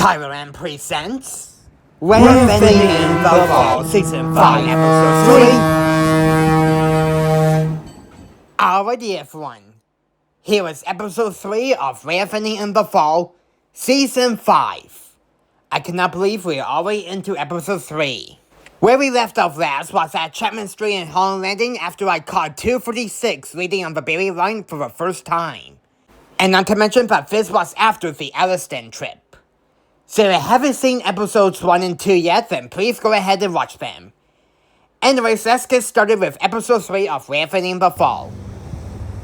Thailand presents Railfanning in the Fall Season 5 Episode 3. Alrighty everyone, here is Episode 3 of Railfanning in the Fall Season 5. I cannot believe we are already into Episode 3. Where we left off last was at Chapman Street and Holland Landing after I caught 246 leading on the Barrie line for the first time. And not to mention that this was after the Elliston trip. So if you haven't seen episodes 1 and 2 yet, then please go ahead and watch them. Anyways, let's get started with episode 3 of Railfanning in the Fall.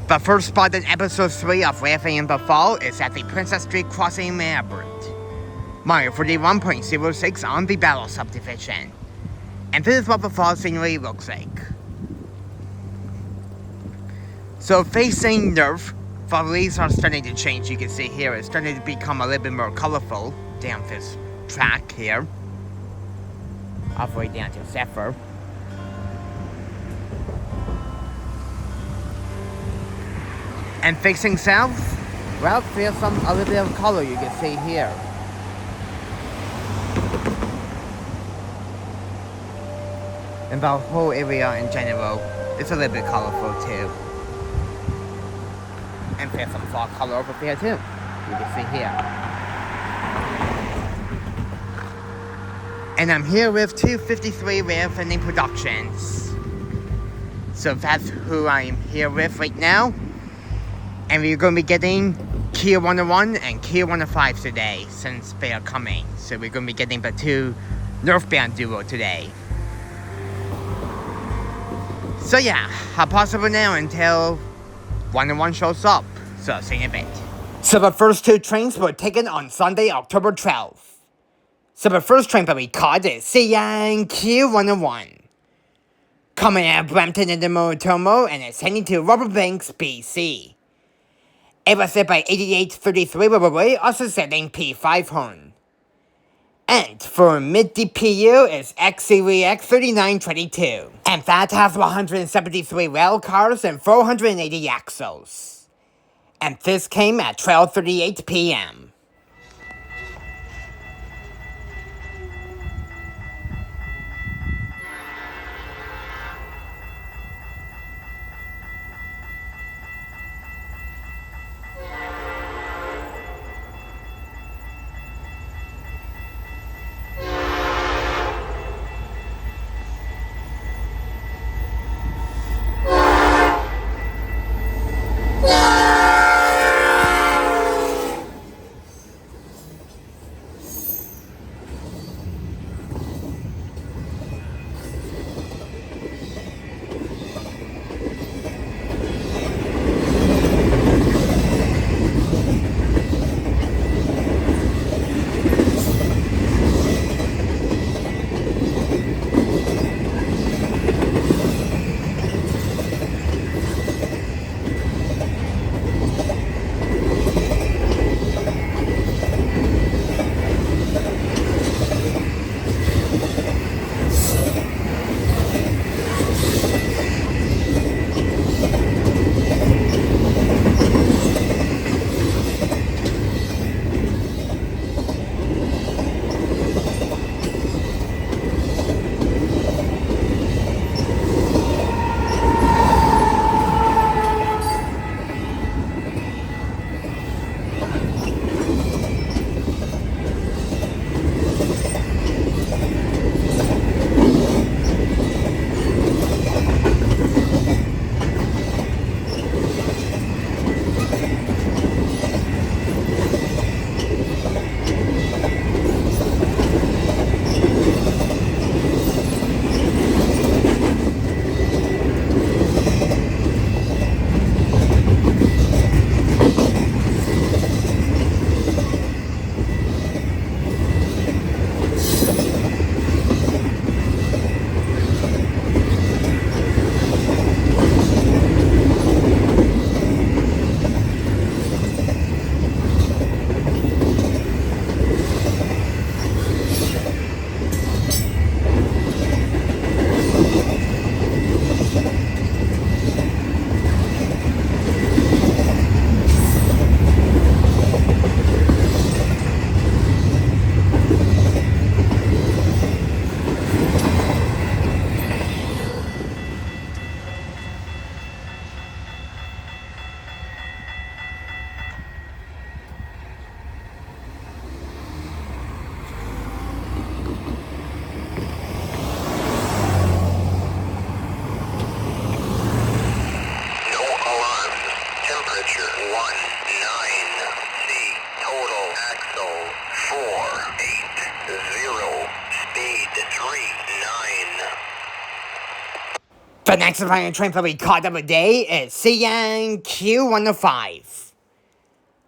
The first spot in episode 3 of Railfanning in the Fall is at the Princess Street crossing in Brampton. Mile 41.06 on the Battle subdivision. And this is what the fall scenery looks like. So facing north, the leaves are starting to change. You can see here it's starting to become a little bit more colorful down this track here. All the way down to Zephyr. And facing south, well, there's a little bit of color you can see here. And the whole area in general is a little bit colorful too. And there's some fog color over there too. You can see here. And I'm here with 253 Railfanning Productions. So that's who I'm here with right now. And we're going to be getting Kia 101 and Kia 105 today since they are coming. So we're going to be getting the two northbound duo today. So yeah, I'll pause for now until 101 shows up. So I'll see you in a bit. So the first two trains were taken on Sunday, October 12th. So the first train that we caught is Yonge Kia 101. Coming out of Brampton in the Motomo and is heading to Rubber Banks, BC. It was set by 8833 Riverway, also setting P5 horn. And for mid-DPU is CREX 3922. And that has 173 rail cars and 480 axles. And this came at 12:38 p.m. The next final train that we caught of the day is CNQ105.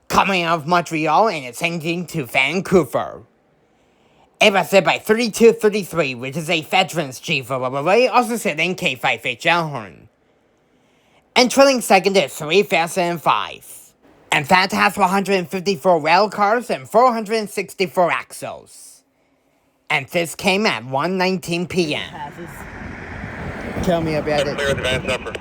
Coming out of Montreal and it's heading to Vancouver. It was led by 3233, which is a veterans chief of Railway, also sitting K5H Elhorn. And trailing second is 3005. And that has 154 rail cars and 464 axles. And this came at 1:19 p.m. Tell me about it. Clear advanced Zephyr.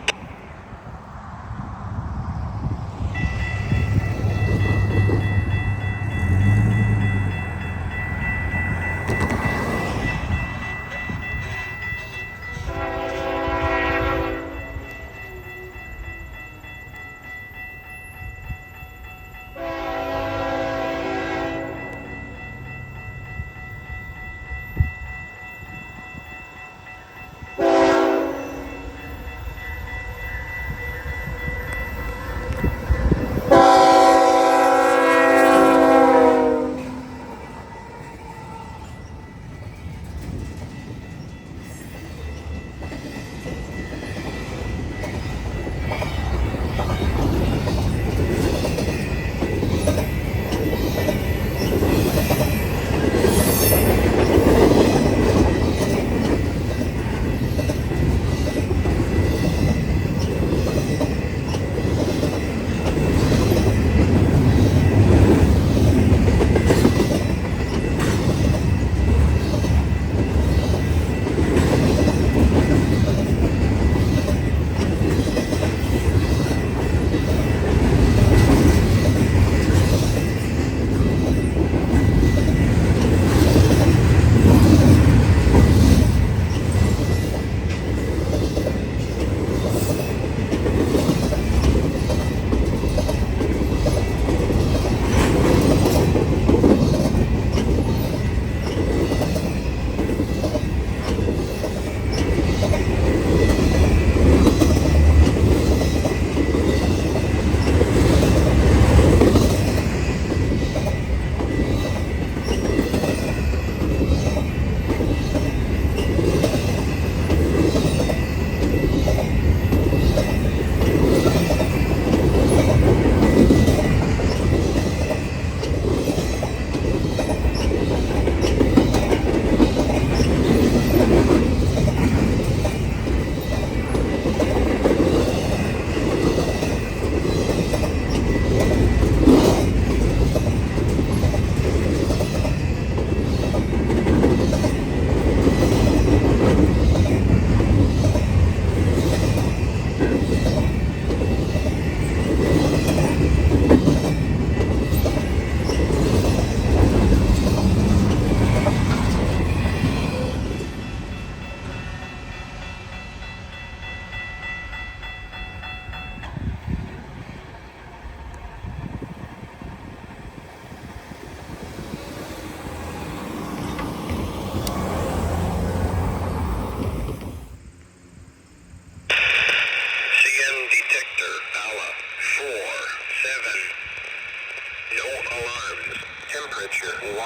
Temperature 19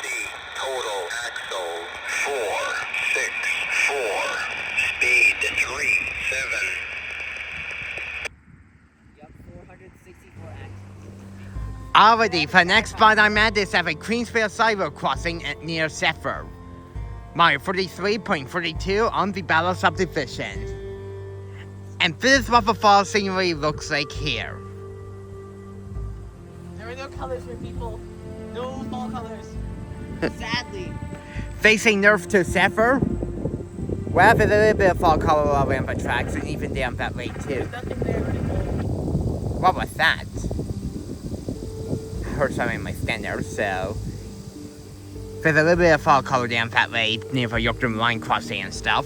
C. Total axle 464. Speed 37. Yep, 464 axles. Already, the next spot I'm at is at the Queensville Sideroad crossing near Zephyr. Mile 43.42 on the Battle subdivision. And this is what the fall scenery looks like here. There are no colors for people. No fall colors. Sadly. Facing north to Zephyr, we have a little bit of fall color around the tracks and even down that way too. There's nothing there anymore. What was that? I heard something in my standard, so there's a little bit of fall color down that way near the Yorkton line crossing and stuff.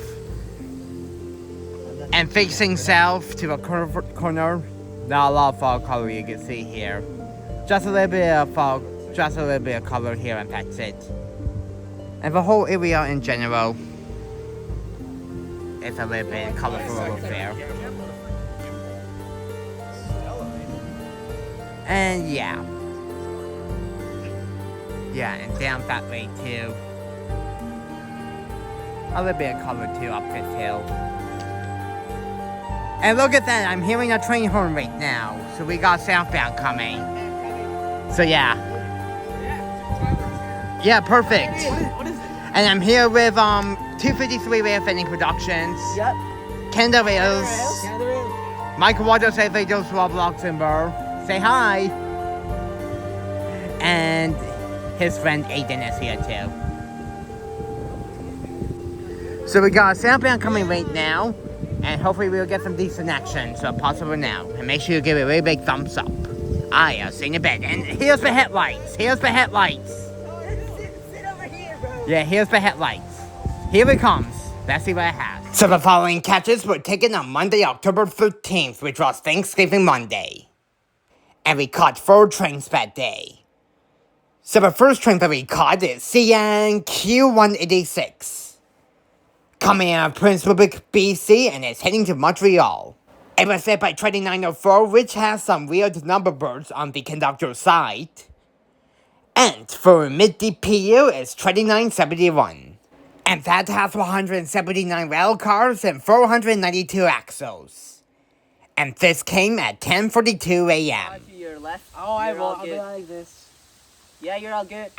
And facing south to the corner, not a lot of fall color you can see here. Just a little bit of fall, just a little bit of color here, and that's it. And the whole area in general is a little bit colorful over there. And yeah, and down that way too. A little bit of color too up this hill. And look at that, I'm hearing a train horn right now. So we got Southbound coming. So yeah. Yeah, perfect. What is it? And I'm here with 253 Railfanning Productions. Yep. Canada Rails. Yeah, there is. Michael Waters says they just love Luxembourg. Say hi. And his friend Aiden is here too. So we got Southbound coming right now. And hopefully we'll get some decent action. So possible now. And make sure you give it a really big thumbs up. I'll see you in a bit. And here's the headlights. Here's the headlights. Sit over here, bro. Yeah, here's the headlights. Here it comes. Let's see what it has. So the following catches were taken on Monday, October 13th, which was Thanksgiving Monday. And we caught 4 trains that day. So the first train that we caught is CNQ186. Coming out of Prince Rupert, BC, and is heading to Montreal. It was led by 2904, which has some weird number boards on the conductor side. And for mid-DPU is 2971. And that has 179 rail cars and 492 axles. And this came at 10:42 a.m. To your left. Oh, I won't. I'll be like this. Yeah, you're all good.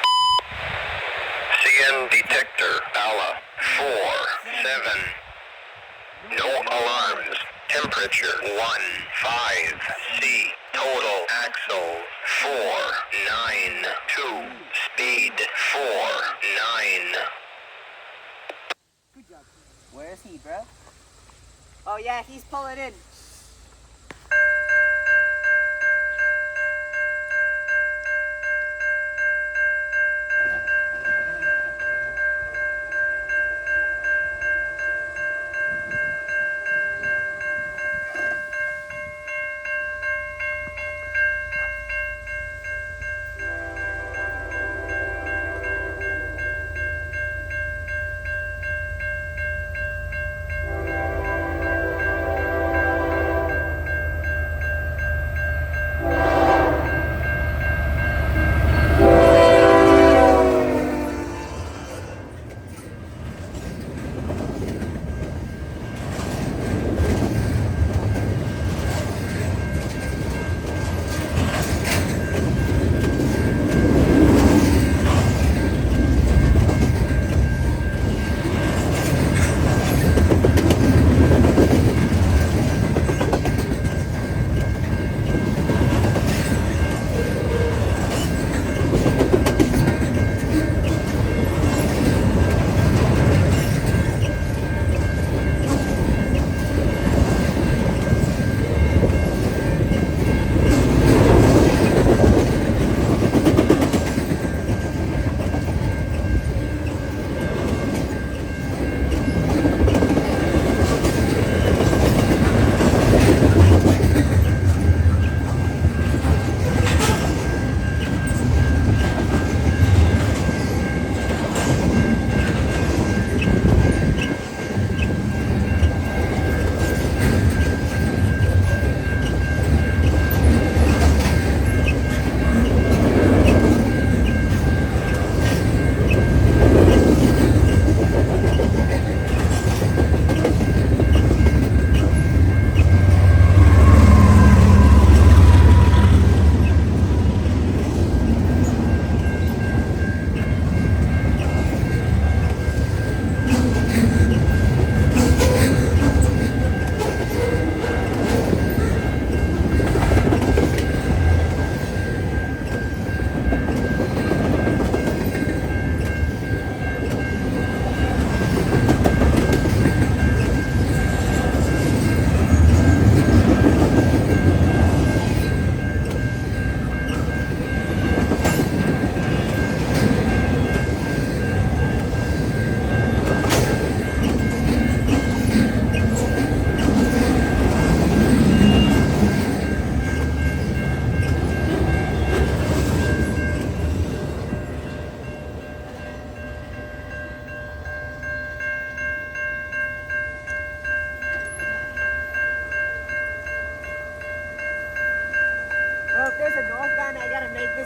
CN detector, ALA 47. No alarms. Temperature 15. Total axle 492. Speed 49. Where is he, bro? Oh yeah, he's pulling in.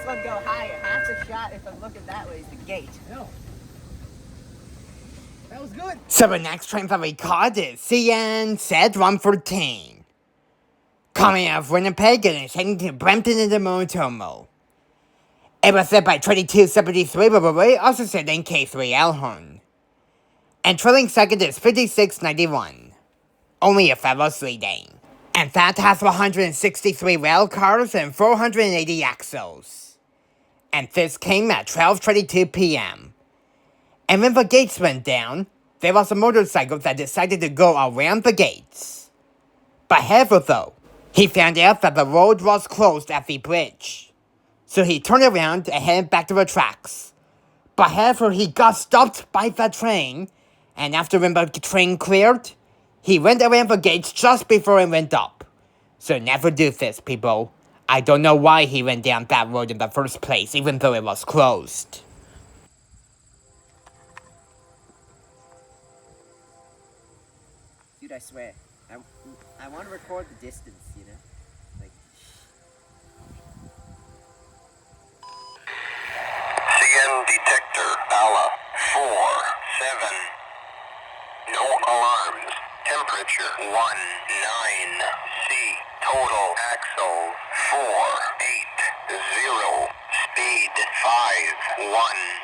one go higher. Half the shot if I'm looking that way is the gate. No. That was good. So the next train that we caught is CN Z114. Coming out of Winnipeg and is heading to Brampton in the Manitoba. It was led by 2273 Barrie, also said in K3 Elhorn. And trailing second is 5691. Only a fellow's leading. And that has 163 rail cars and 480 axles. And this came at 12:22 p.m. And when the gates went down, there was a motorcycle that decided to go around the gates. But however though, he found out that the road was closed at the bridge. So he turned around and headed back to the tracks. But however, he got stopped by the train, and after when the train cleared, he went around the gates just before it went up. So never do this, people. I don't know why he went down that road in the first place, even though it was closed. Dude, I swear, I want to record the distance, you know? Like, CN detector, Bala, 47. No alarms. Temperature, 19. C. Total axle, 480. Speed, 51.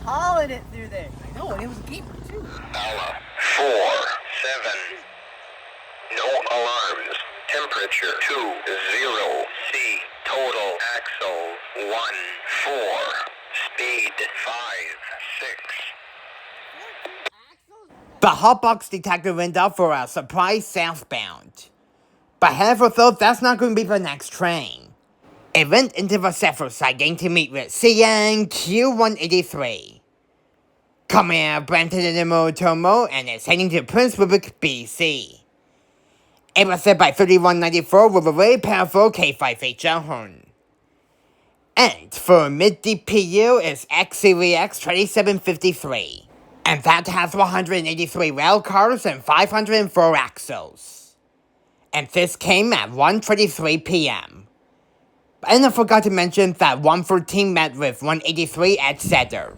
hauling it through there. I know, and it was a gamer too. Bala, 47. No alarms. Temperature 20. C. Total axle 14. Speed The hotbox detector went up for a surprise southbound. But however, though, that's not going to be the next train. It went into the Zephyr siding to meet with CNQ183. Coming out of Brampton in the Motomo and is heading to Prince Rupert, BC. It was set by 3194 with a very powerful K5HL horn. And for mid-DPU is CREX 2753. And that has 183 rail cars and 504 axles. And this came at 1:23 p.m. And I forgot to mention that 114 met with 183 at Zephyr.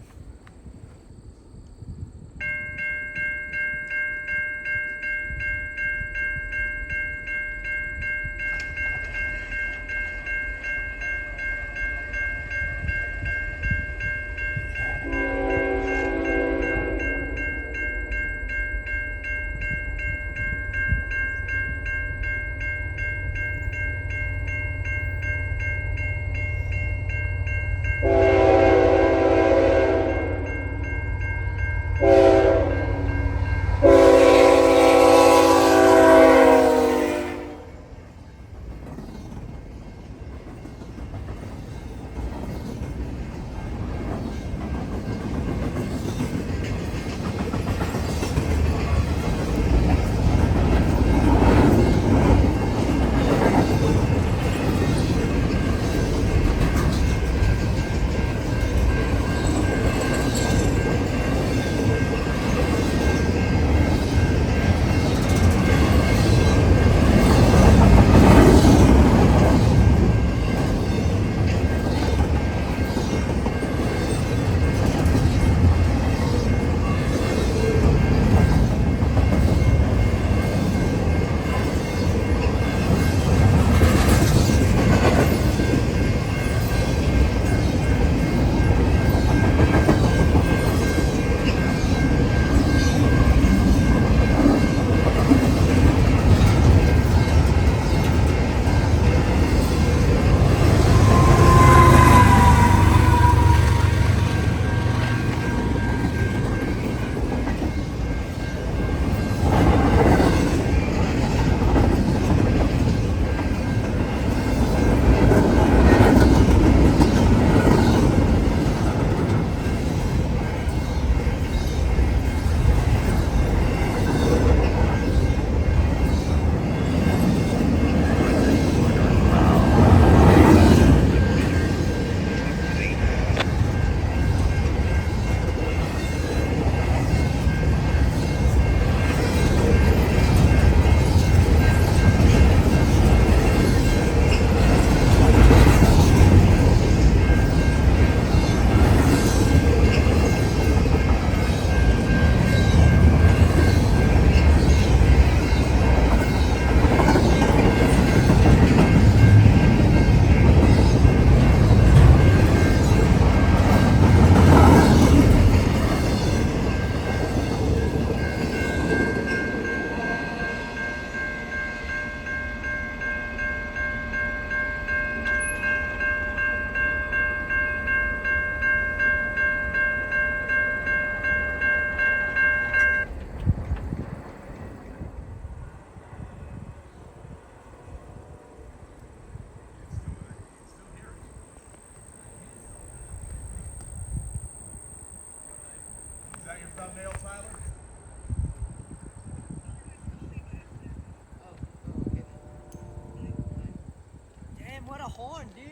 horn, dude.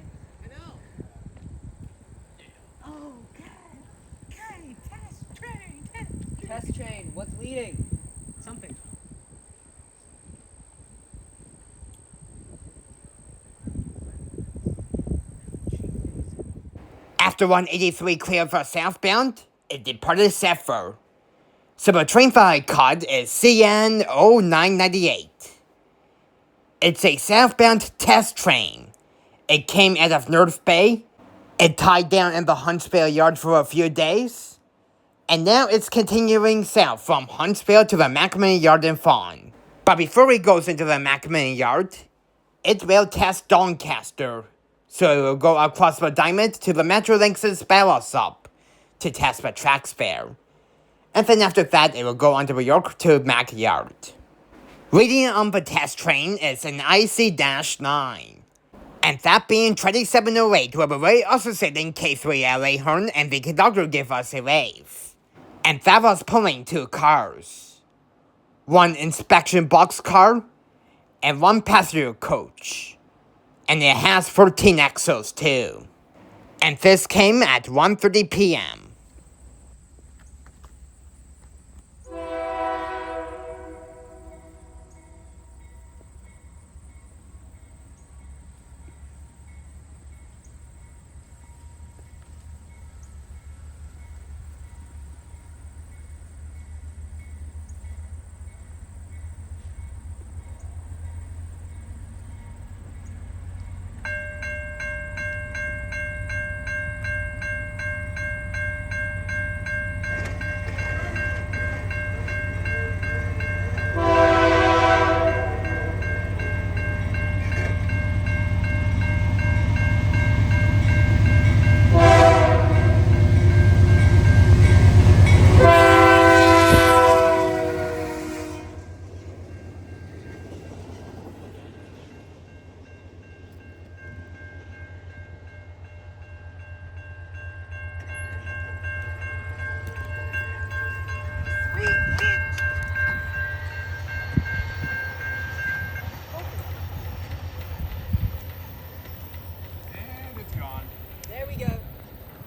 I know. Oh, God. Okay, test train. Test train, what's leading? Something. After 183 cleared for southbound, it departed Zephyr. So the train that I caught is CN0998. It's a southbound test train. It came out of North Bay. It tied down in the Huntsville yard for a few days. And now it's continuing south from Huntsville to the Macmillan yard in Fawn. But before it goes into the Macmillan yard, it will test Doncaster. So it will go across the diamond to the Metrolinx's Bella Sup to test for tracks there. And then after that, it will go on to York to Mac Yard. Waiting on the test train is an IC-9. And that being 2708, where we also sitting K3LA Horn and the conductor gave us a wave. And that was pulling 2 cars. 1 inspection box car, and 1 passenger coach. And it has 14 axles too. And this came at 1:30 p.m.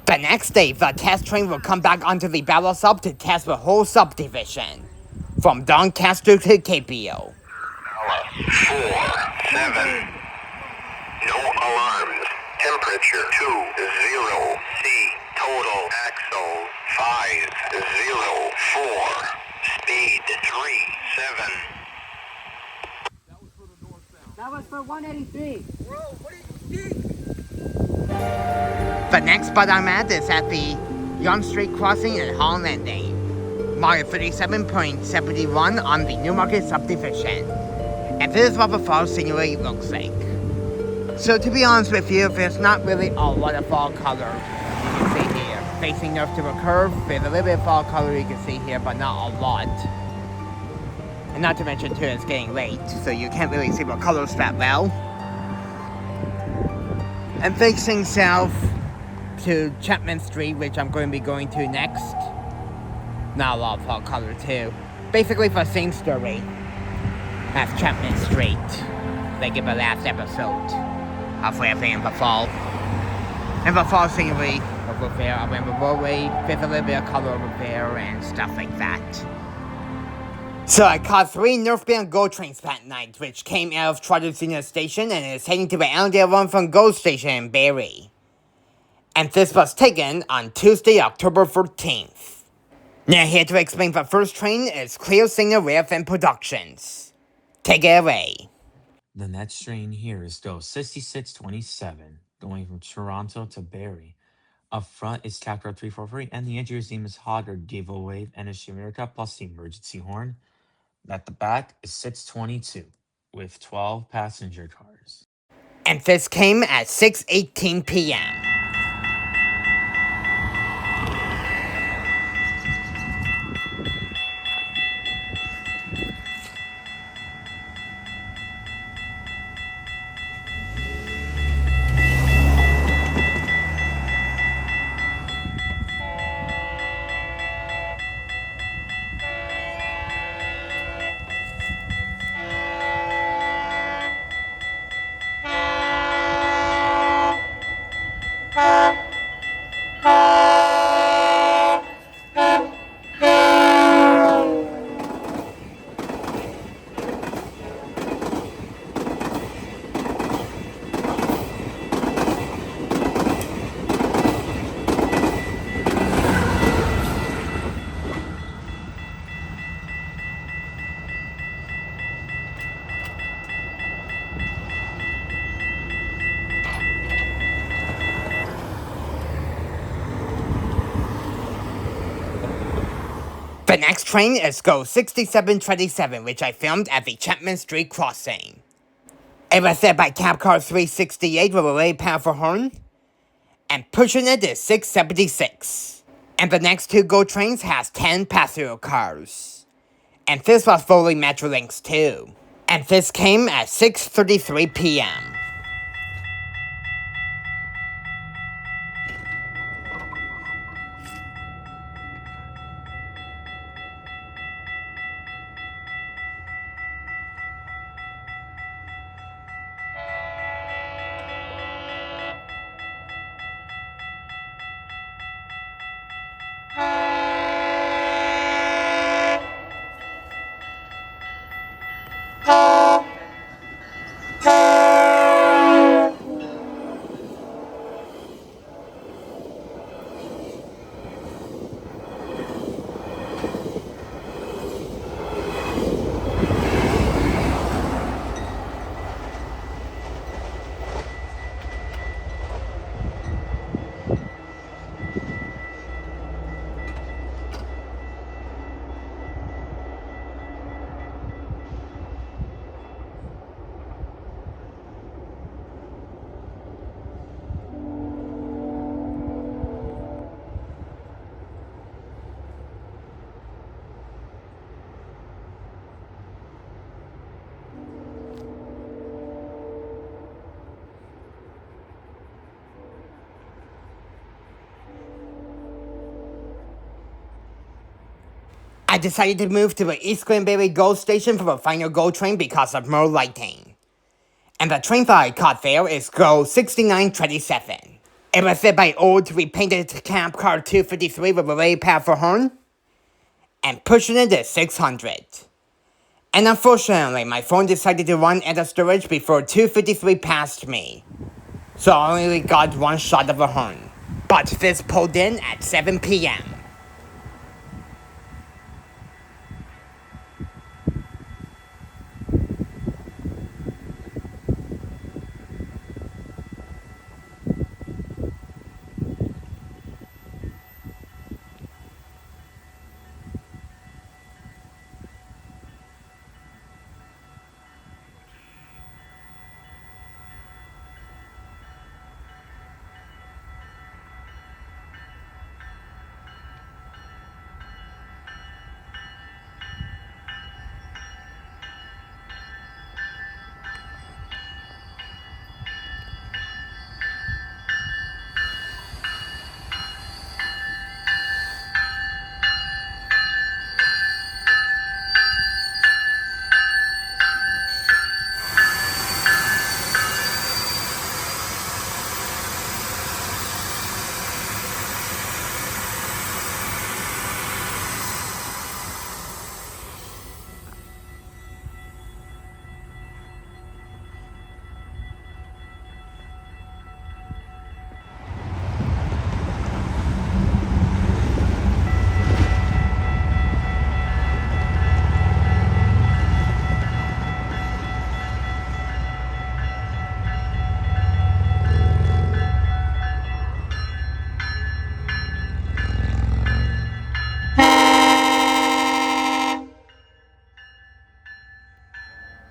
The next day, the test train will come back onto the Battle Sub to test the whole subdivision, from Doncaster to KPO. 4-7. No alarms. Temperature 20. C. Total axle 504. Speed 37. That was for 183. Bro, what do you think? The next spot I'm at is at the Yonge Street crossing and Holland Landing, marked 37.71 on the Newmarket subdivision. And this is what the fall scenery looks like. So to be honest with you, there's not really a lot of fall color you can see here. Facing north to the curve, there's a little bit of fall color you can see here, but not a lot. And not to mention too, it's getting late, so you can't really see the colors that well. And facing south to Chapman Street, which I'm going to be going to next. Not a lot of fall color too. Basically the same story as Chapman Street, like in the last episode of Railfanning in the fall. And the fall scenery over there, around the roadway, there's a little bit of color over there and stuff like that. So I caught 3 northbound GO trains that night, which came out of Tottenham Station and is heading to the Allendale one from GO Station in Barrie. And this was taken on Tuesday, October 14th. Now here to explain the first train is Clear Singer Railfanning Productions. Take it away. The next train here is GO 6627, going from Toronto to Barrie. Up front is Capra 343, and the engineer's name is Hoggard, Gable Wave, and a America plus the emergency horn. At the back is 622, with 12 passenger cars. And this came at 6:18 p.m. The next train is GO 6727, which I filmed at the Chapman Street crossing. It was set by Cab Car 368 with a really powerful horn, and pushing it is 676. And the next two GO trains has 10 passenger cars. And this was fully Metrolinx too. And this came at 6:33 p.m. I decided to move to the East Glenberry GO station for the final GO train because of more lighting. And the train that I caught there is GO 6927. It was led by old repainted Camp Car 253 with a very powerful horn, and pushing it is 600. And unfortunately, my phone decided to run out of storage before 253 passed me, so I only got one shot of the horn. But this pulled in at 7 p.m.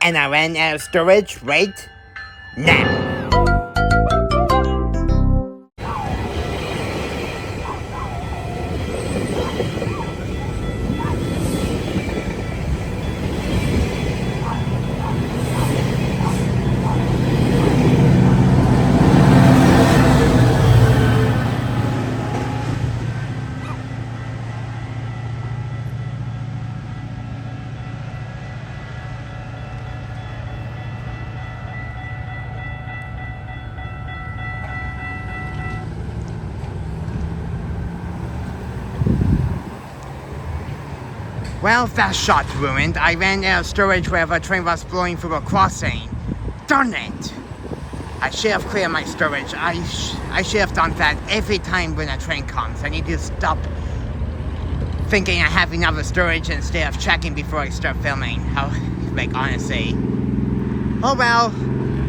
And I ran out of storage right now. Well, that shot ruined. I ran out of storage where the train was blowing through a crossing. Darn it! I should have cleared my storage. I should have done that every time when a train comes. I need to stop thinking I have enough storage instead of checking before I start filming. Like, honestly. Oh well,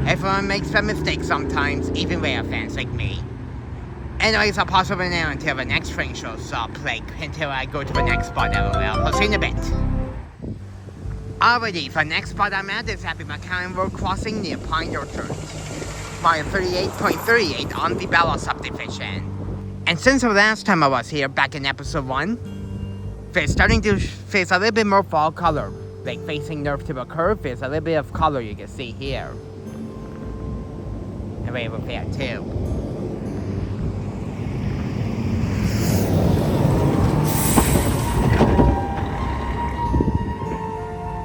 everyone makes that mistake sometimes, even rare fans like me. Anyways, I'll pause over now until the next train shows up, like, until I go to the next spot LOL. I'll see you in a bit. Alrighty, the next spot I'm at is at the McCann Road crossing near Pine Orchard. Mile 38.38 on the Bella subdivision. And And since the last time I was here, back in episode 1, it's starting to face a little bit more fall color. Like facing north to the curve, there's a little bit of color you can see here. And right over there too.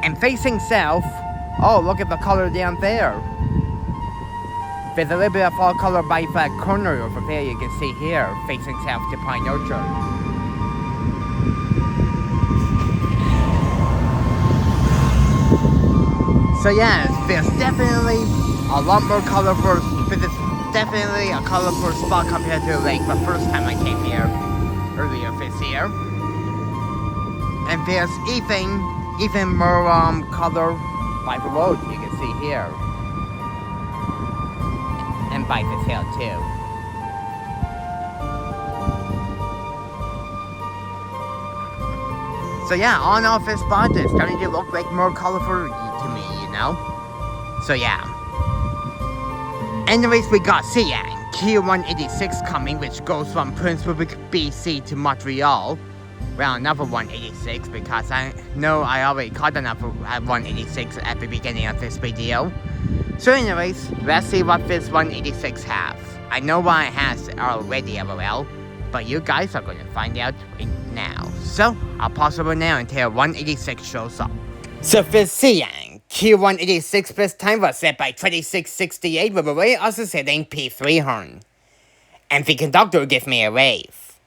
And facing south, oh, look at the color down there. There's a little bit of fall color by that corner over there you can see here, facing south to Pine Orchard. So yeah, there's definitely a lot more colorful, but it's definitely a colorful spot compared to like the first time I came here earlier this year. And there's even more color by the road you can see here. And by the hill too. So yeah, on off this spot is starting to look like more colorful to me, you know? So yeah. Anyways, we got Siang Q186 coming, which goes from Prince Rupert, BC to Montreal. Well, another 186 because I know I already caught another 186 at the beginning of this video. So anyways, let's see what this 186 has. I know what it has already, LOL, but you guys are going to find out right now. So, I'll pause over now until 186 shows up. So this Siang Q186 this time was set by 2668 with a rate also setting P3 horn. And the conductor gave me a wave.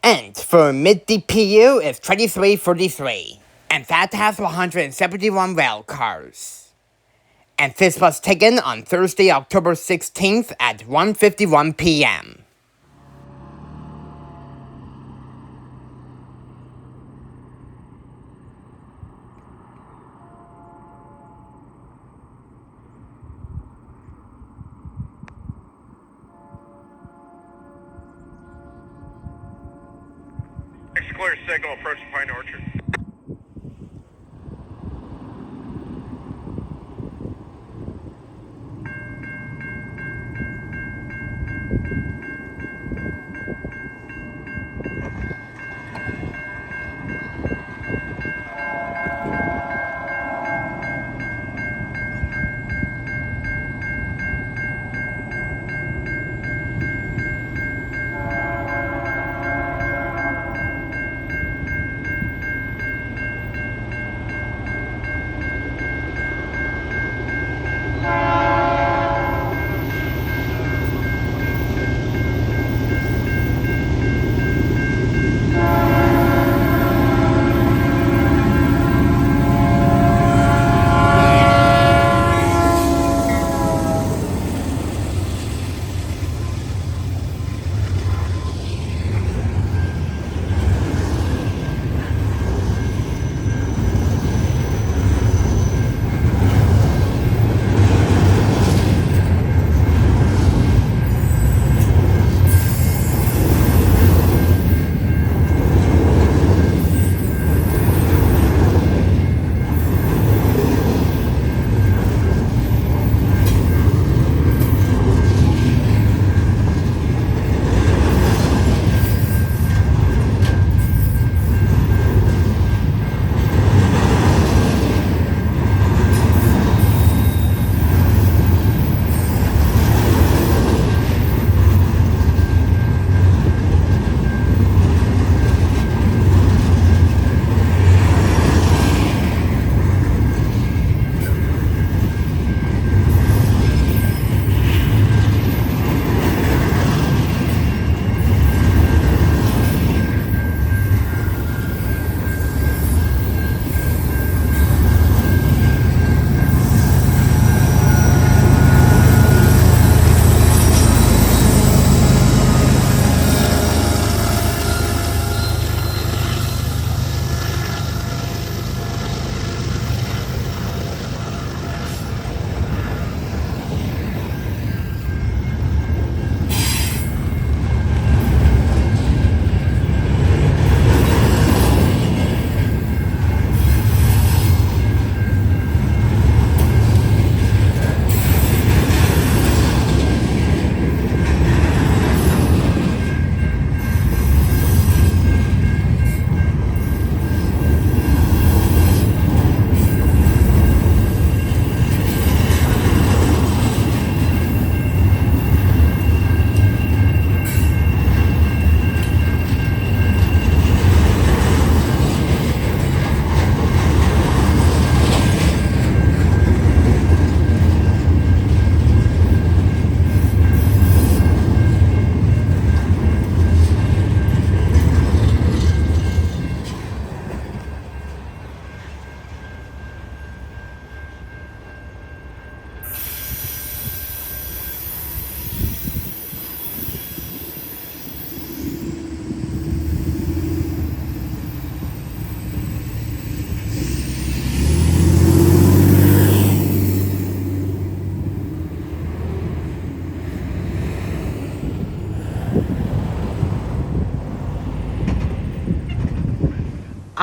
And for mid DPU is 2343. And that has 171 rail cars. And this was taken on Thursday, October 16th at 1:51 p.m. Clear signal approach Pine Orchard.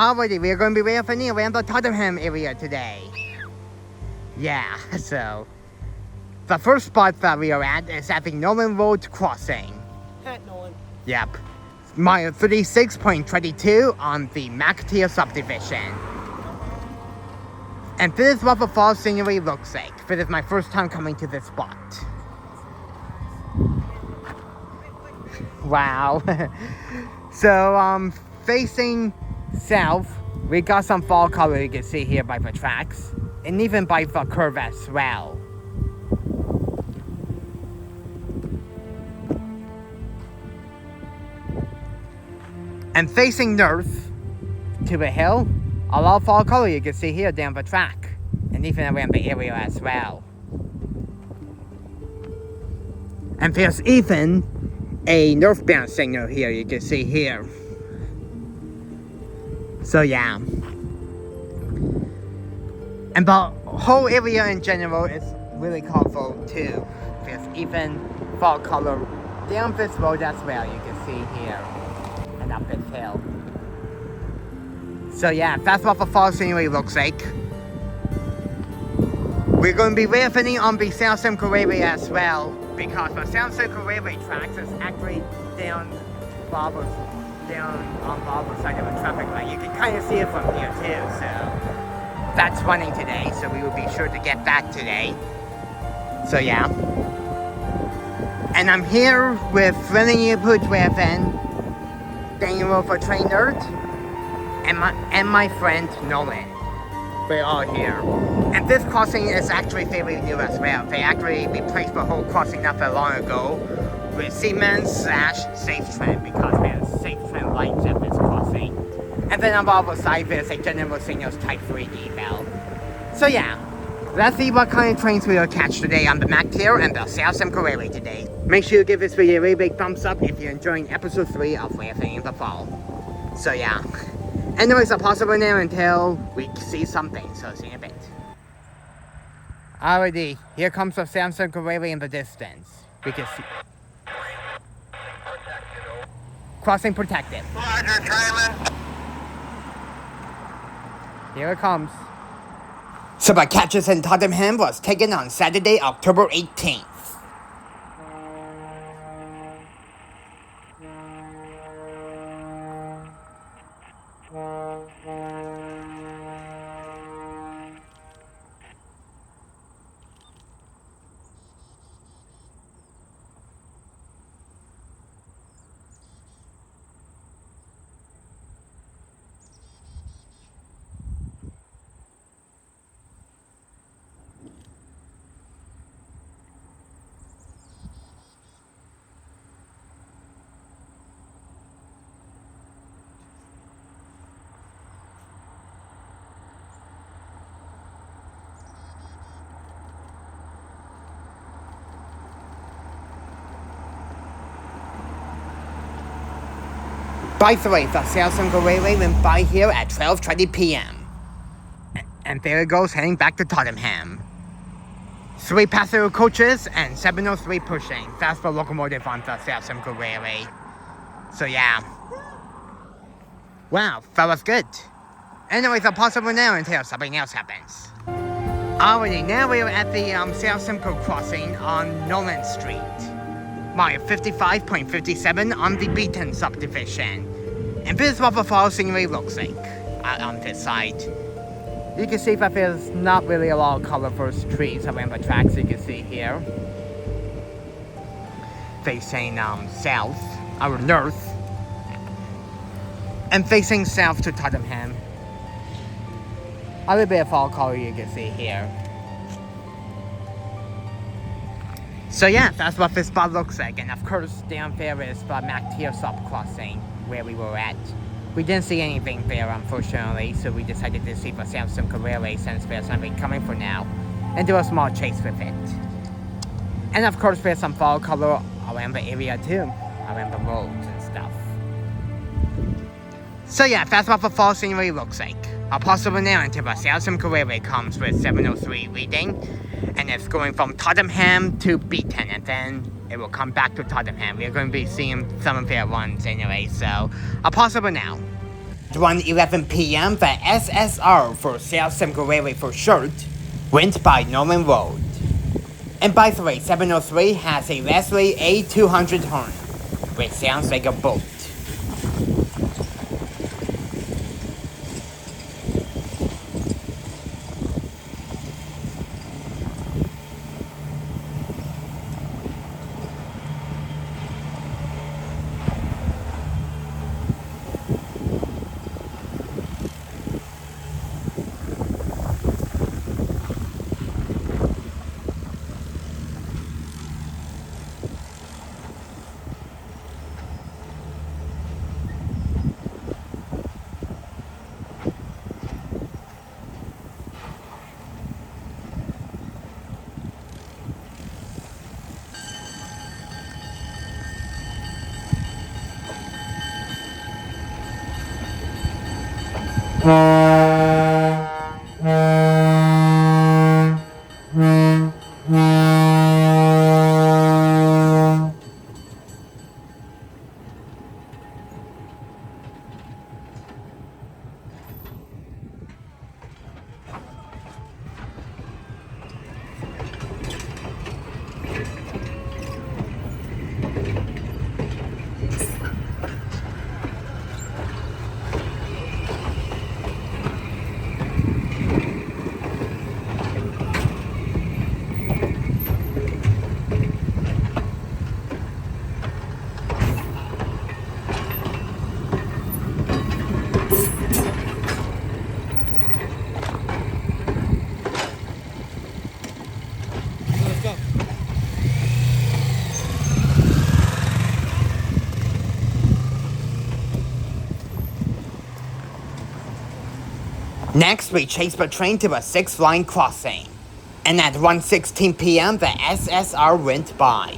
Alrighty, we're going to be railfanning around the Tottenham area today. Yeah, so the first spot that we are at is at the Nolan Road crossing. Nolan. Yep. Mile 36.22 on the McTier subdivision. And this is what the fall scenery looks like. This is my first time coming to this spot. Wow. So, facing south, we got some fall color you can see here by the tracks. And even by the curve as well. And facing north to the hill, a lot of fall color you can see here down the track. And even around the area as well. And there's even a northbound signal here you can see here. So yeah. And the whole area in general is really colorful too. There's even fall color down this road as well you can see here. And up this hill. So yeah, that's what the fall scenery looks like. We're going to be railfanning on the South Simcoe Railway as well, because the South Simcoe Railway tracks is actually down on the other side of the traffic light. You can kind of see it from here too, so that's running today, so we will be sure to get that today. So yeah. And I'm here with friendly neighborhood railfan, Daniel for Train Nerd, and my friend Nolan. We're all here. And this crossing is actually fairly new as well. They actually replaced the whole crossing not that long ago with Siemens/SafeTran because there's SafeTran lights at this crossing. And then on the other side there's a General Signals Type 3 eval. So yeah, let's see what kind of trains we will catch today on the McTier and the South Simcoe Railway today. Make sure you give this video a really big thumbs up if you're enjoying episode 3 of Railfanning in the Fall. So yeah. Anyways, I'll pause it right now until we see something, so see you in a bit. Alrighty, here comes the South Simcoe Railway in the distance. We can see. Crossing protected. Roger, Chapman. Here it comes. So the catches in Tottenham was taken on Saturday, October 18th. By the way, the South Simcoe Railway went by here at 12:20 p.m. And there it goes, heading back to Tottenham. 3 passenger coaches and 703 pushing. That's the locomotive on the South Simcoe Railway. So yeah. Wow, that was good. Anyways, I'll pause over now until something else happens. Alrighty, now we're at the South Simcoe crossing on Nolan Street. Mile 55.57 on the Beaton subdivision. And this is what the fall scenery looks like on this side. You can see that there's not really a lot of colorful trees around the tracks you can see here. Facing south, or north. And facing south to Tottenham. A little bit of fall color you can see here. So yeah, that's what this spot looks like. And of course, down there is the McTier sub crossing where we were at. We didn't see anything there, unfortunately, so we decided to see the South Simcoe Railway since there's something coming for now, and do a small chase with it. And of course, there's some fall color around the area too, around the roads and stuff. So yeah, that's what the fall scenery looks like. I'll pause over now until the South Simcoe Railway comes with 703 reading, and it's going from Tottenham to Beaton, and then it will come back to Tottenham. We're going to be seeing some of their runs anyway, so I'll pause over now. At 1:11 p.m., the SSR for South Simcoe Railway for short went by Norman Road. And by the way, 703 has a Leslie A200 horn, which sounds like a boat. Next, we chased the train to a 6th line crossing, and at 1:16 p.m. the SSR went by.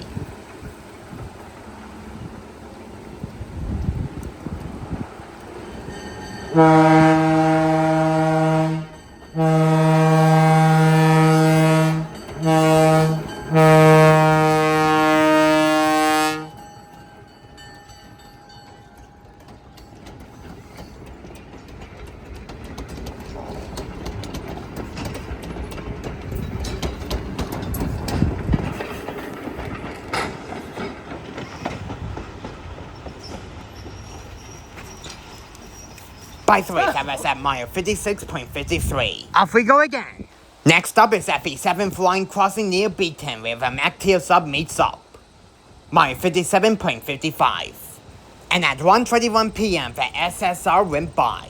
By the way, that was at mile 56.53. Off we go again. Next up is at the 7th line crossing near Beaton where the MacTier sub meets up. Mile 57.55. And at 1:21 p.m. the SSR went by.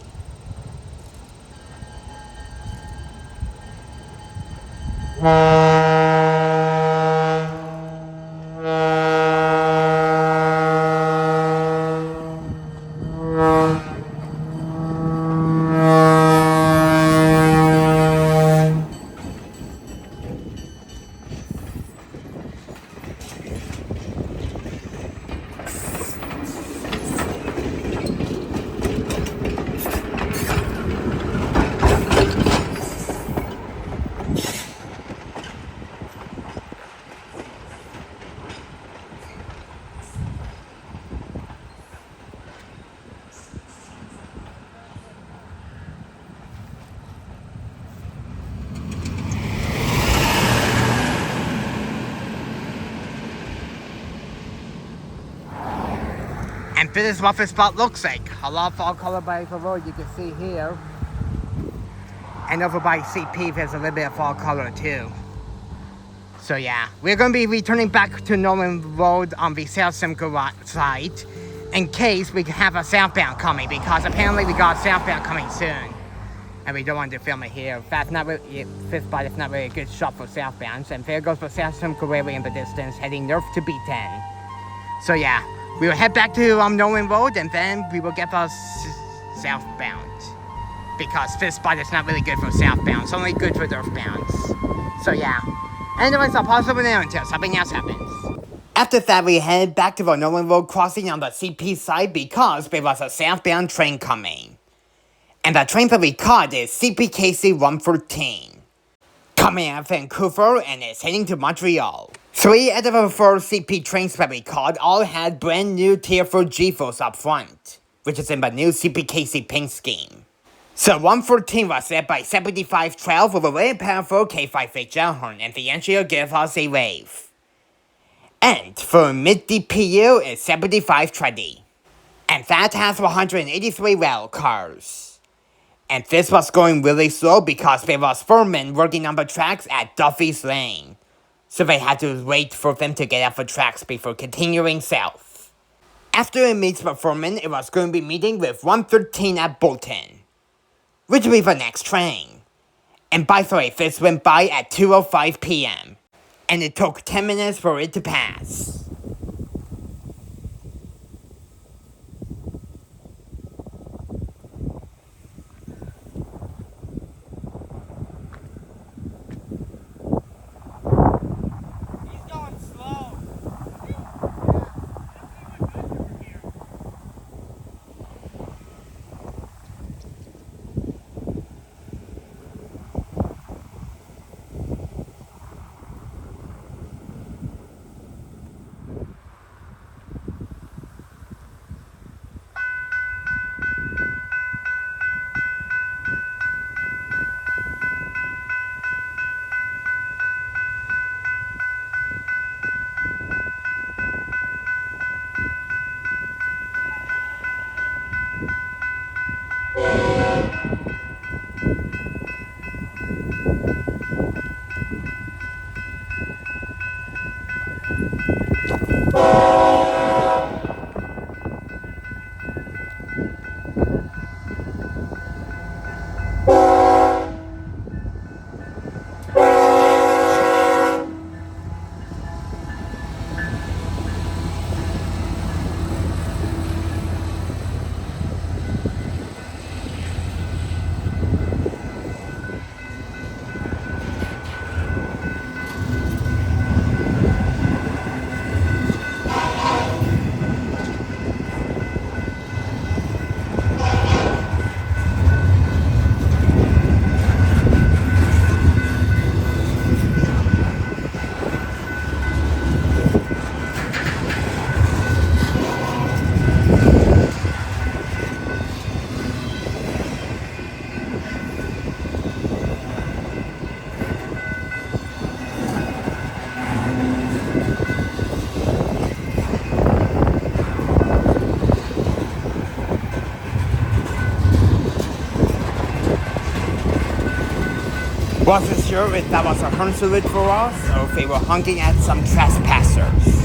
And this is what the spot looks like. A lot of fall color by the road you can see here. And over by CP there's a little bit of fall color too. So yeah, we're going to be returning back to Norman Road on the South Simcoe side in case we have a southbound coming, because apparently we got southbound coming soon. And we don't want to film it here. That's not really, this spot is not really a good shot for southbound. And there goes the South Simcoe Railway in the distance, heading north to B10. So yeah, we will head back to Norman Road and then we will get us southbound. Because this spot is not really good for southbound, it's only good for northbounds. So yeah. Anyways, I'll pause over there until something else happens. After that, we head back to the Norman Road crossing on the CP side because there was a southbound train coming. And the train that we caught is CPKC 113. Coming out of Vancouver and is heading to Montreal. 3 out of the 4 CP trains that we caught all had brand new Tier 4 GFOs up front. which is in the new CPKC paint scheme. So 114 was led by 7512 with a very powerful K58 Gelhorn, and the engineer gave us a wave. And for mid DPU is 7520. And that has 183 rail cars. And this was going really slow because there was 4 men working on the tracks at Duffy's Lane. So they had to wait for them to get off the tracks before continuing south. After it meets the 4 men, it was going to be meeting with 113 at Bolton, which will be the next train. And by the way, this went by at 2:05 p.m. And it took 10 minutes for it to pass. He's going slow. Wasn't sure if that was a horn salute for us or if they were honking at some trespassers.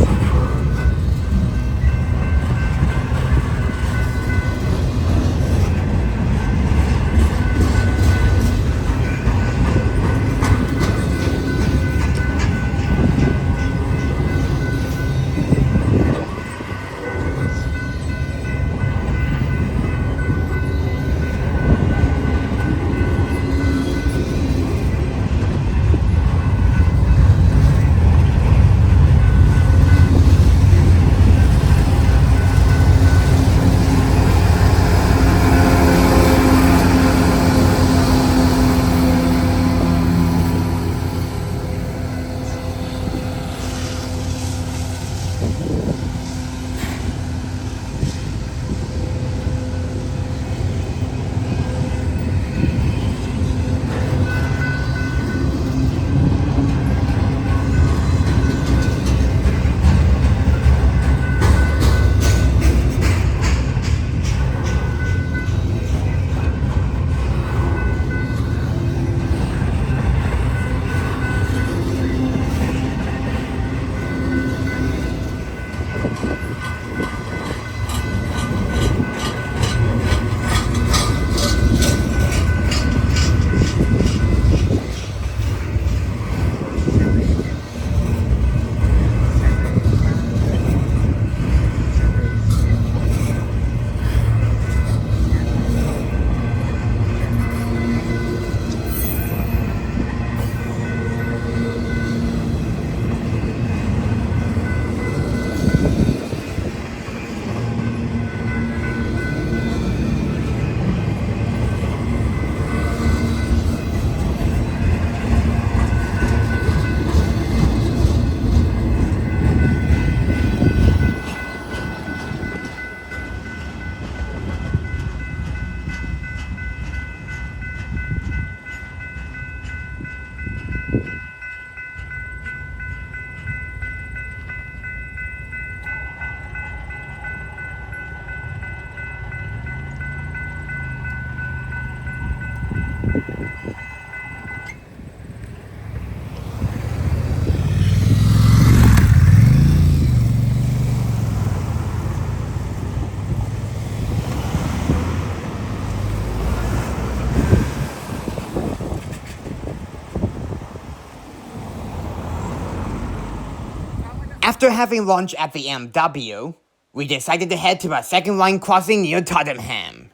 After having lunch at the MW, we decided to head to a second line crossing near Tottenham.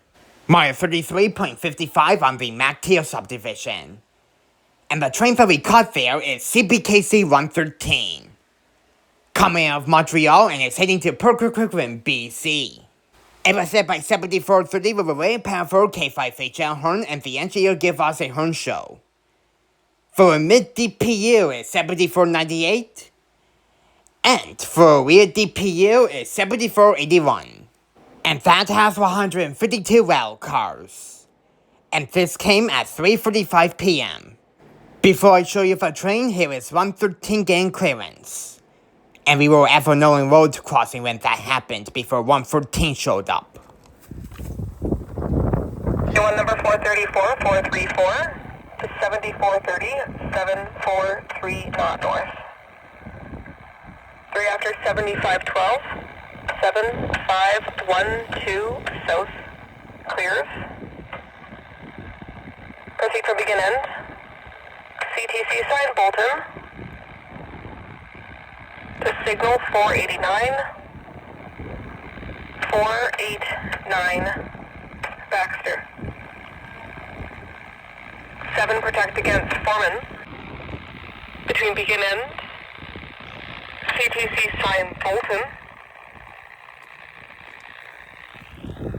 Mile 33.55 on the MacTier subdivision. And the train that we caught there is CPKC 113. Coming out of Montreal and is heading to Perquicquin, BC. It was set by 7430 with a very powerful K5HL horn, and the engineer gave us a horn show. For a mid DPU is 7498, and for a rear DPU is 7481. And that has 152 rail cars. And this came at 3:45 p.m. Before I show you the train, here is 113 gain clearance. And we were at a known road crossing when that happened before 114 showed up. Q1 number 434, 434 to 7430, 743 not north. 3 after 7512, 7512 south, clears. Proceed from begin end. CTC sign Bolton. To signal 489, 489 Baxter. 7 protect against Foreman. Between begin end. CTC sign Bolton.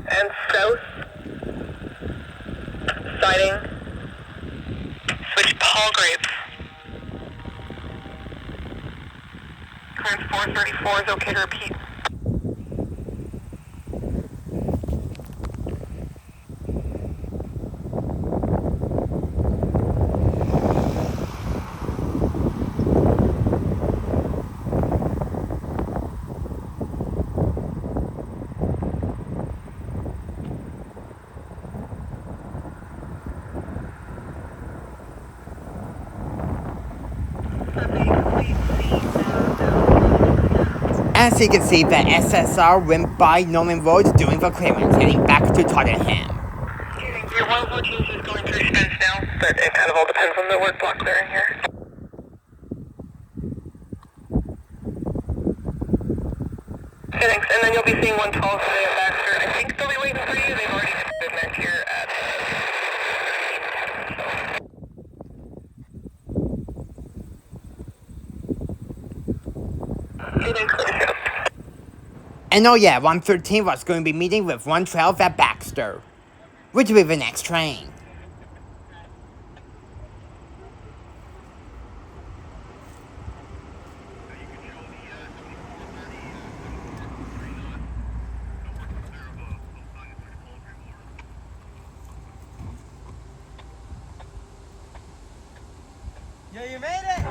And south. Siding. Switch Palgrave. Current 434 is okay to repeat. As you can see, the SSR went by Norman Road doing the clearance, heading back to Tottenham. Your 114 is going through Spence now, but it kind of all depends on the work block clearing here. Okay, thanks. And then you'll be seeing 112 today at Baxter. I think they'll be waiting for you. They've already been here at... Okay, thanks for the show. And oh yeah, 113 was going to be meeting with 112 at Baxter, which will be the next train. Yo, you made it!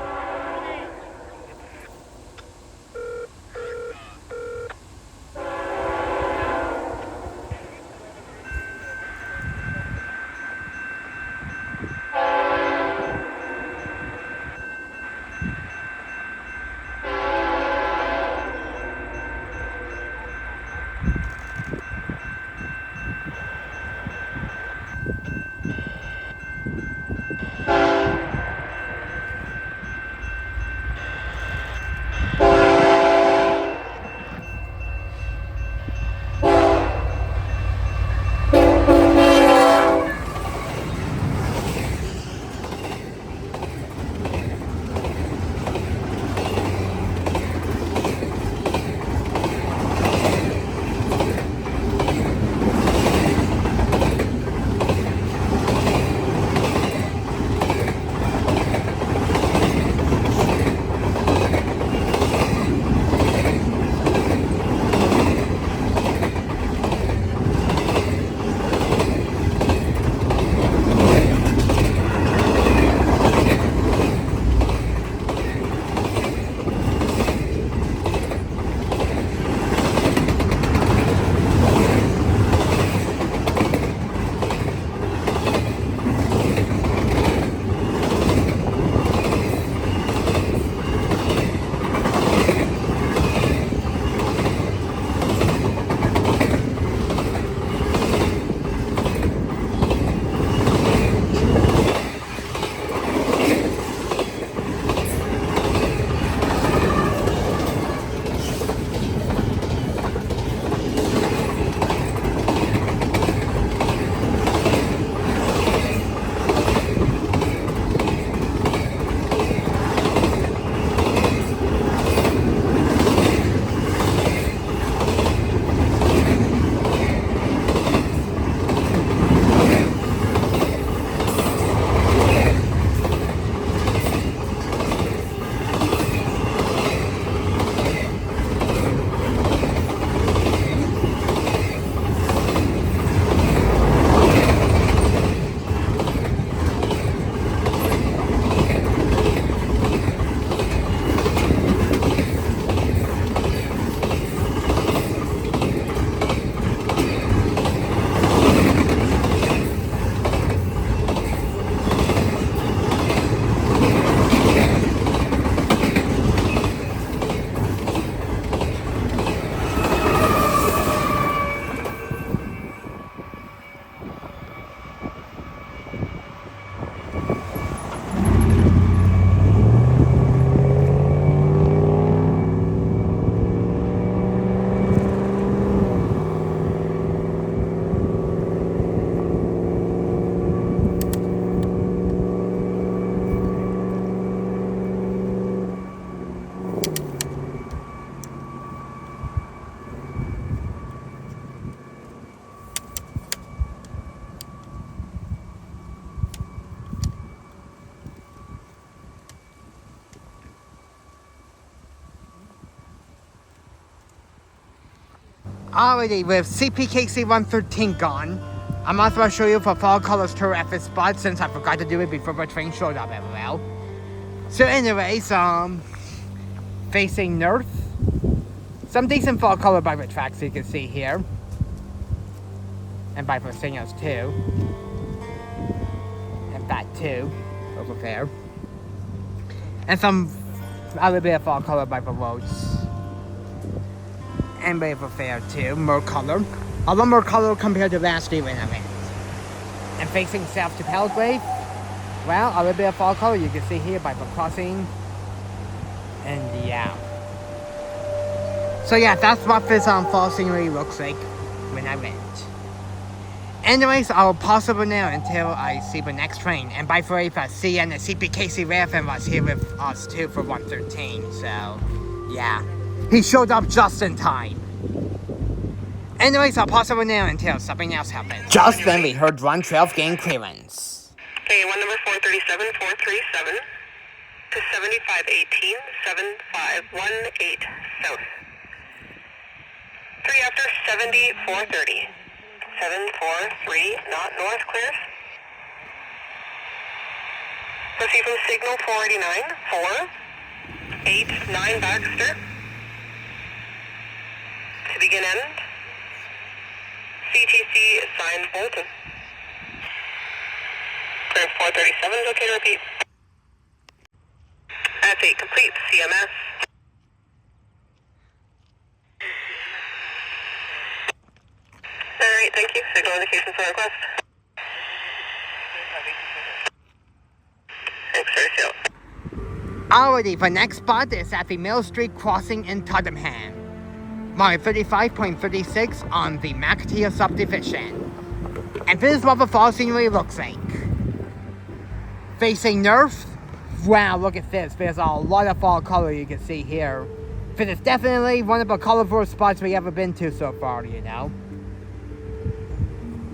Alrighty, with CPKC 113 gone, I'm also going to show you for fall colors tour at this spot since I forgot to do it before the train showed up as well. So anyways, facing north, some decent fall color by the tracks you can see here. And by the signals too. And that too, over there. And a little bit of fall color by the roads. And by the fair too, more color. A lot more color compared to last year when I went. And facing south to Palgrave, well, a little bit of fall color you can see here by the crossing. And yeah. So yeah, that's what this fall scenery looks like when I went. Anyways, I'll pause over now until I see the next train. And by the way, the CN and CPKC Railfanning was here with us too for 113. So yeah, he showed up just in time. Anyways, I'll pause over now until something else happens. Just then we heard 112 gain clearance. Okay, one number 437, 437 to 7518, 7518 south. 3 after 70, 430. 743, not north, clears. Proceed from signal 489, 489 Baxter. To begin end. CTC signed Bolton. Clear 437 is okay to repeat. S8 complete, CMS. Alright, thank you. Signal indication for request. Thanks for your seal. Alrighty, the next spot is at the Mill Street crossing in Tottenham. Mile 35.36 on the McTeer subdivision. And this is what the fall scenery looks like. Facing north, wow, look at this. There's a lot of fall color you can see here. This is definitely one of the colorful spots we've ever been to so far, you know.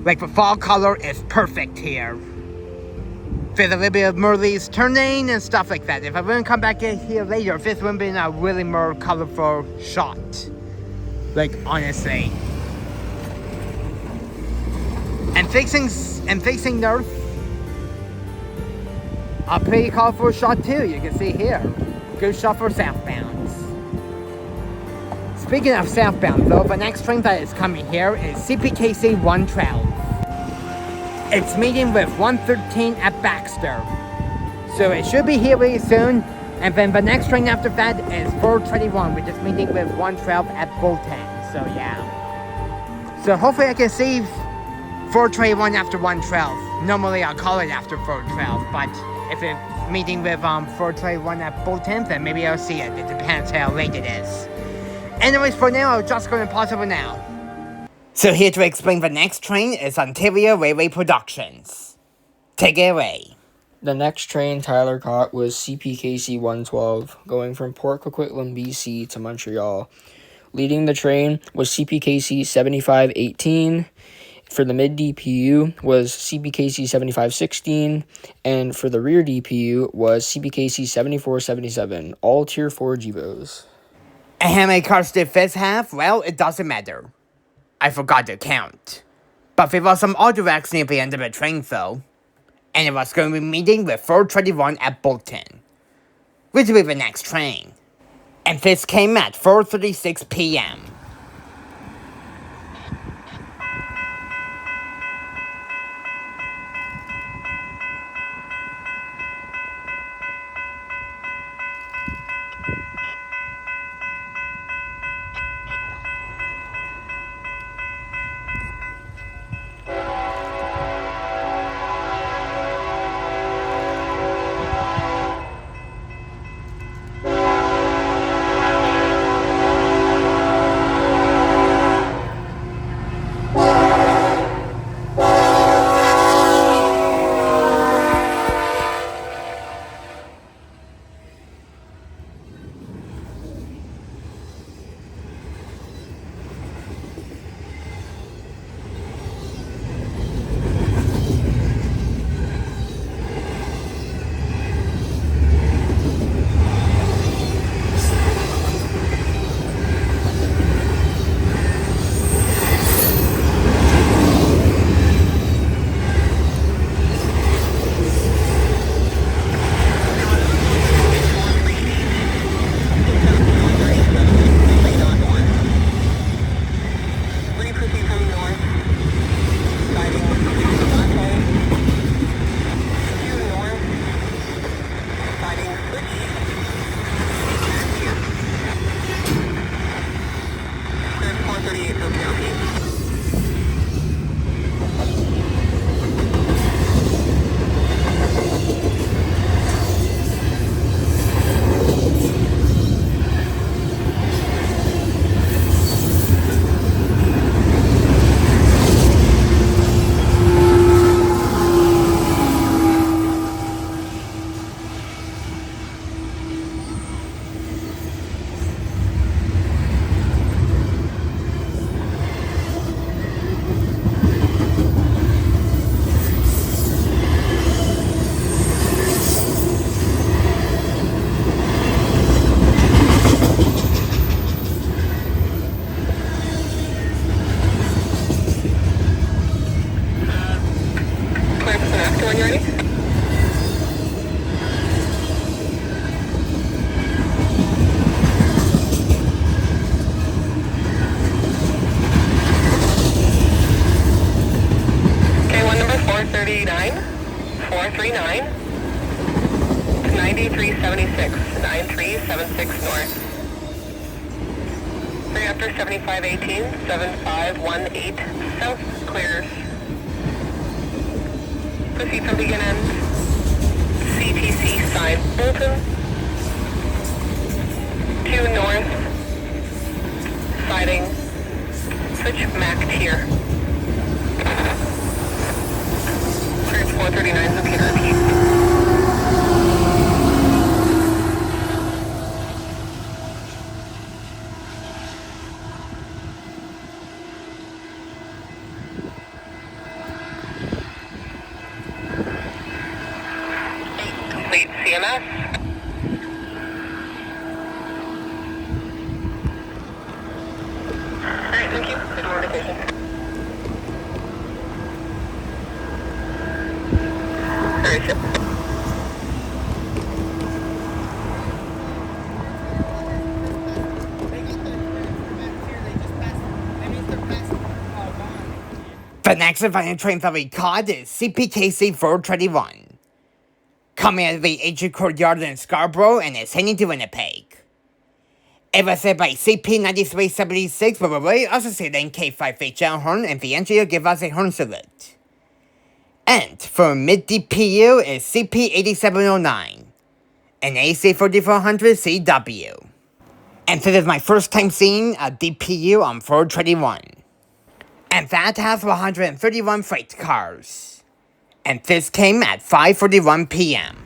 Like the fall color is perfect here. There's a little bit of more leaves turning and stuff like that. If I wouldn't come back in here later, this would have been a really more colorful shot. Like, honestly. And facing north, a pretty colorful shot too, you can see here. Good shot for Southbound. Speaking of Southbound though, the next train that is coming here is CPKC 112. It's meeting with 113 at Baxter. So it should be here really soon. And then the next train after that is 421, which is meeting with 112 at Bolton. So yeah. So hopefully I can see 421 after 112. Normally I'll call it after 412, but if it's meeting with 421 at Bolton, then maybe I'll see it. It depends how late it is. Anyways, for now, I'm just going to pause over now. So here to explain the next train is Ontario Railway Productions. Take it away. The next train Tyler caught was CPKC 112, going from Port Coquitlam, BC to Montreal. Leading the train was CPKC 7518. For the mid DPU was CPKC 7516, and for the rear DPU was CPKC 7477, all Tier 4 GBOs. And how many cars did this have? Well, it doesn't matter. I forgot to count. But there was some auto racks near the end of the train though. And it was going to be meeting with 421 at Bolton, which will be the next train. And this came at 4:36 p.m. 438, okay. Clear for the next one, you ready? Okay, one number 439, 439, 9376, 9376 north. 3 after 7518, 7518 south, clears. Proceed from begin end. CTC side, Bolton. 2 north, siding, switch MAC tier. Clears 439, so can repeat. Complete CMS. Alright, thank you. Good notification. Very ship. The next final train that we caught is CPKC 421. Coming out of the ancient courtyard in Scarborough and is heading to Winnipeg. It was said by CP9376, but we're also sailing K5HL horn, and the engineer give us a horn salute. And for mid-DPU is CP8709, and AC4400 CW. And this is my first time seeing a DPU on 421. And that has 131 freight cars. And this came at 5:41 p.m.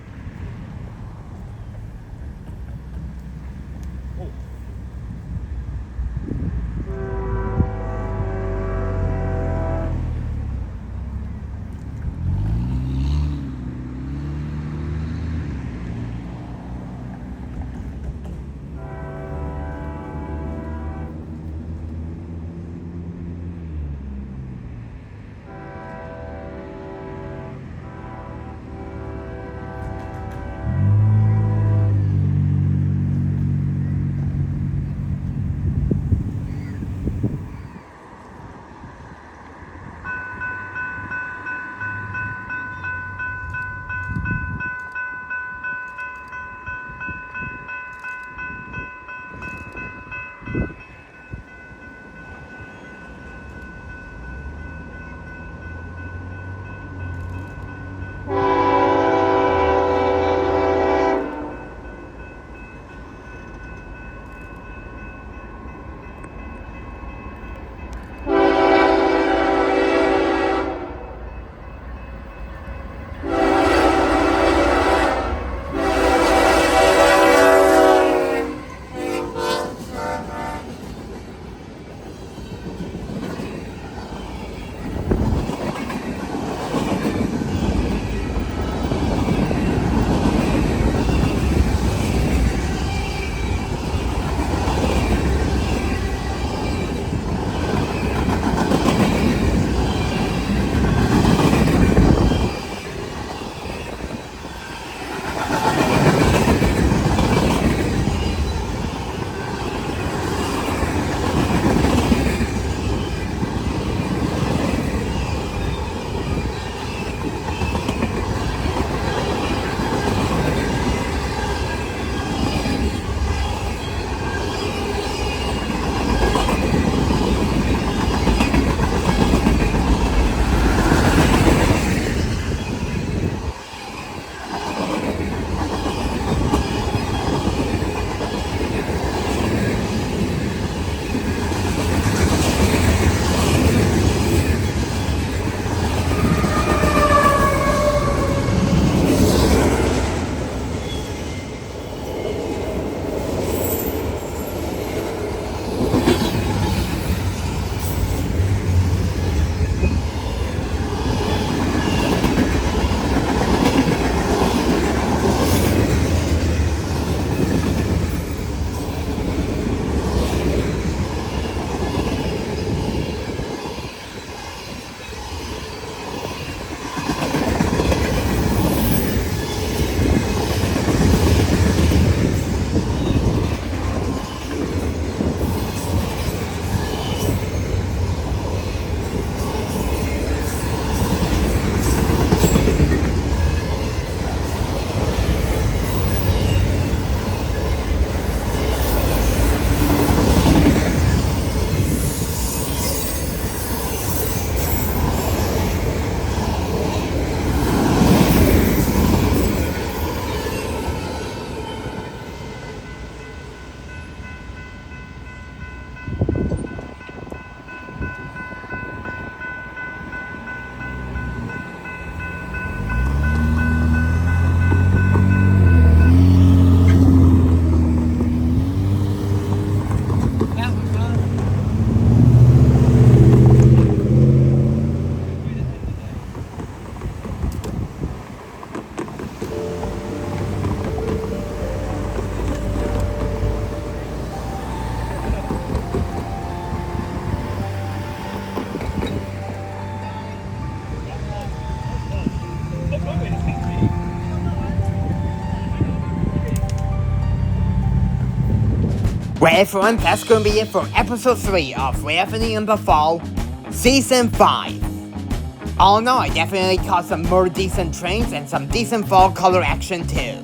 Well, everyone, that's gonna be it for episode 3 of Railfanning in the Fall, Season 5. All in all, I definitely caught some more decent trains and some decent fall color action too.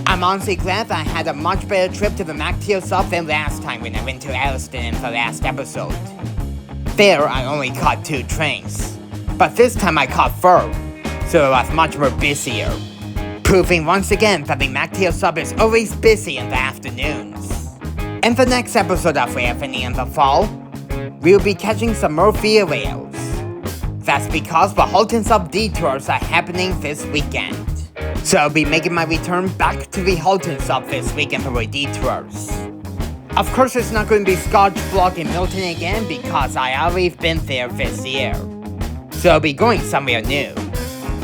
I'm honestly glad that I had a much better trip to the MacTeal sub than last time when I went to Alliston in the last episode. There, I only caught 2 trains, but this time I caught 4, so it was much more busier. Proving once again that the MacTeal sub is always busy in the afternoons. In the next episode of Railfanning in the Fall, we'll be catching some more via rails. That's because the Holton sub detours are happening this weekend. So I'll be making my return back to the Holton sub this weekend for the detours. Of course, it's not going to be Scotch Block in Milton again because I already been there this year. So I'll be going somewhere new.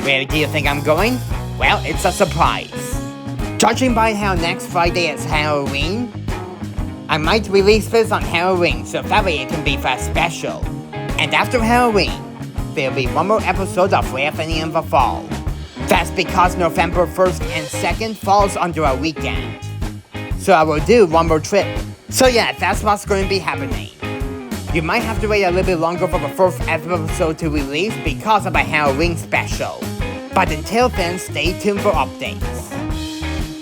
Where do you think I'm going? Well, it's a surprise. Judging by how next Friday is Halloween, I might release this on Halloween so that way it can be for a special. And after Halloween, there'll be one more episode of Railfanning in the Fall. That's because November 1st and 2nd falls under a weekend. So I will do one more trip. So yeah, that's what's going to be happening. You might have to wait a little bit longer for the 4th episode to release because of a Halloween special. But until then, stay tuned for updates.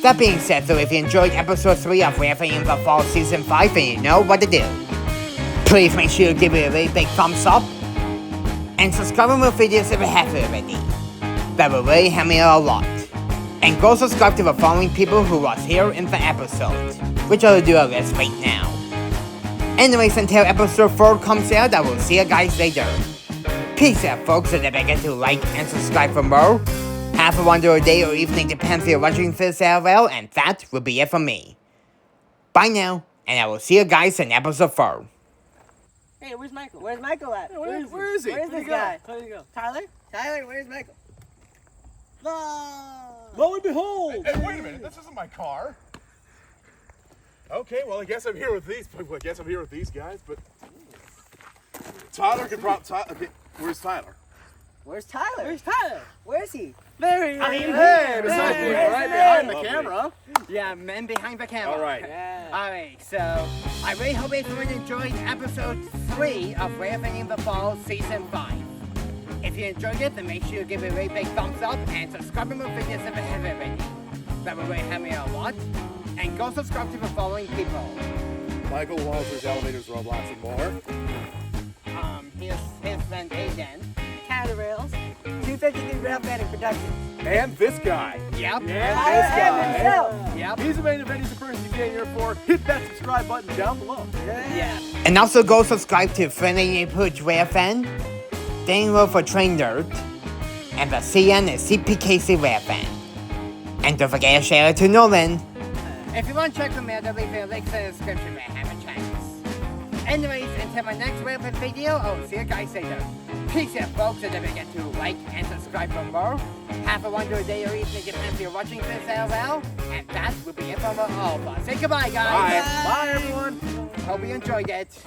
That being said, though, if you enjoyed episode 3 of Railfanning in the Fall Season 5, then you know what to do. Please make sure you give it a really big thumbs up, and subscribe to my videos if you haven't already. That will really help me out a lot. And go subscribe to the following people who was here in the episode, which I'll do a list right now. Anyways, until episode 4 comes out, I will see you guys later. Peace out, folks, and don't forget to like and subscribe for more. Have a wonderful day or evening, depends if you're watching this as well, and that will be it for me. Bye now, and I will see you guys in episode 4. Hey, where's Michael? Where's Michael at? Where is he? Where's this guy? Where'd he go? Tyler? Tyler, where's Michael? Lo and behold! Hey, wait a minute, this isn't my car. Okay, well, I guess I'm here with these guys, but Tyler could okay, where's Tyler? Where's Tyler? Where's Tyler? Where's he? There he is! Hey, beside me, Hey, right hey, behind the lovely. camera. Yeah, men behind the camera. All right. Yeah. Alright, so I really hope everyone enjoyed episode 3 of Railfanning in the Fall Season 5. If you enjoyed it, then make sure you give it a really big thumbs up and subscribe to my videos if you haven't already. That will really help me out a lot. And go subscribe to the following people. Michael Walters, Elevators, Roadblocks, and more. His friend Aiden. Rails. 253 Railfanning Productions. And this guy. Yep. And himself. Yep. He's the main event, he's the person you came here for. Hit that subscribe button down below. Yeah. And also go subscribe to Friendly Neighborhood Railfan, Daniel for Train Nerd, and the CN is CPKC Railfan. And don't forget to share it to Nolan. If you want to check them out, I'll leave a link in the description where I have a chance. Anyways, until my next Railfan video, I'll see you guys later. Peace out, folks, and don't forget to like and subscribe for more. Have a wonderful day or evening if you're watching this as well. And that will be it from all of us. Say goodbye, guys. Bye. Bye, everyone. Hope you enjoyed it.